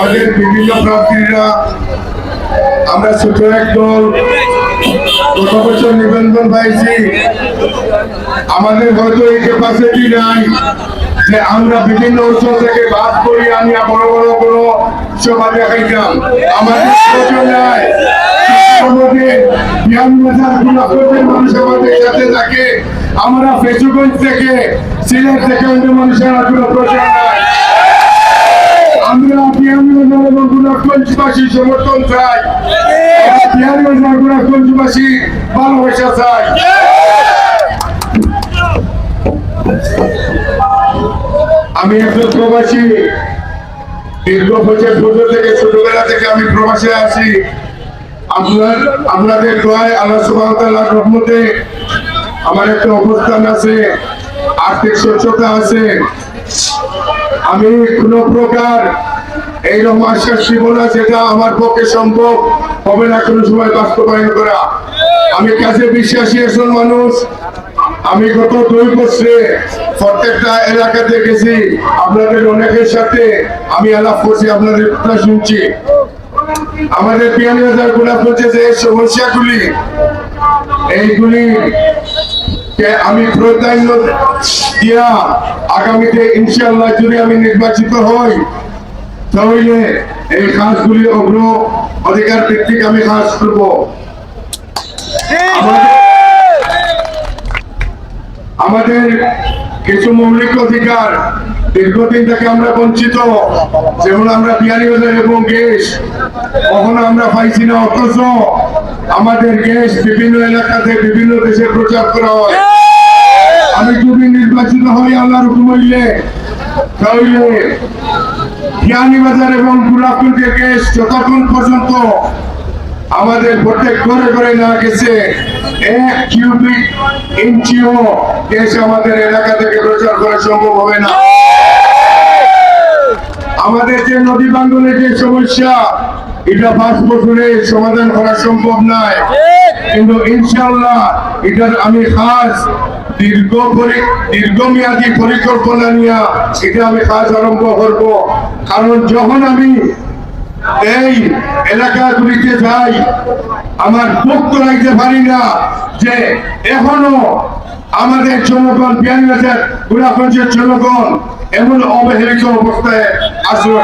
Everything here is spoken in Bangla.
আমাদের বিভিন্ন প্রার্থীরা আমরা ছোট এক দল গত বছর নিবন্ধন পাইছি। আমাদের হয়তো এই ক্যাপাসিটি নাই যে আমরা বিভিন্ন অঞ্চল থেকে বাদ করি আনিয়া বড় বড় কোনো সভা দেখাইতাম। আমাদের প্রয়োজন নাই। মানুষ আমাদের সাথে থাকে। আমরা ফেসুগঞ্জ থেকে সিলেট থেকে অন্য মানুষের কোনো প্রয়োজন নাই। আমরা বিহারগঞ্জবাসী সমর্থন চাই, বিহারগঞ্জবাসী ভালোবাসা চাই। আমি একজন প্রবাসী, দীর্ঘ বছর থেকে ছোটবেলা থেকে আমি প্রবাসে আছি। আপনাদের দোয়ায় আল্লাহ সুবহানাহু ওয়া তাআলার রহমতে আমার একটা অবস্থান আছে, আর্থিক সচ্ছলতা আছে। আমি কোন প্রকার এইরকম আশ্বাস দিব না যেটা আমার পক্ষে সম্ভব হবে না কোনো সময় বাস্তবায়ন করা। আমি কাজে বিশ্বাসী একজন মানুষ। আমি গত 2 বছরে প্রত্যেকটা এলাকাতে গেছি, আপনাদের অনেকের সাথে আমি আলাপ করছি, আপনাদের কথা শুনছি। আমাদের বিয়ানীবাজার গোলাপগঞ্জে যে সমস্যাগুলি, এইগুলি আমি প্রাধান্য দিয়া আগামীতে ইনশাআল্লাহ যদি আমি নির্বাচিত হই তাহলে এই কাজগুলি অগ্র অধিকার ভিত্তিক আমি কাজ করব। আমাদের কিছু মৌলিক অধিকার দীর্ঘদিন থেকে আমরা বঞ্চিত, যেমন আমরা বিয়ানীবাজার এবং গ্যাস কখনো আমরা পাইছি না, অথচ আমাদের গ্যাস বিভিন্ন এলাকাতে বিভিন্ন দেশে প্রচার করা হয়। আমি যদি নির্বাচিত হই আল্লাহর হুকুম হইলে তাহলে বিয়ানীবাজার এবং গোলাপগঞ্জের গ্যাস যতক্ষণ পর্যন্ত আমাদের প্রত্যেক ঘরে ঘরে না গেছে 1 কিউবিক ইঞ্চিও গ্যাস আমাদের এলাকা থেকে প্রচার করা সম্ভব হবে না। আমাদের যে নদী ভাঙ্গনের যে সমস্যা, এটা 5 বছরে সমাধান করা সম্ভব নয়, কিন্তু ইনশাআল্লাহ এটার আমি খাস দীর্ঘমেয়াদী পরিকল্পনা নিয়ে এটা আমি কাজ আরম্ভ করব। কারণ যখন আমি এই এলাকাগুলিতে যাই, আমার মুক্ত রাখতে পারি না যে এখনো আমাদের জনগণ, বিয়ানীবাজার গোলাপগঞ্জের জনগণ এমন অবহেলিত অবস্থায় আছে।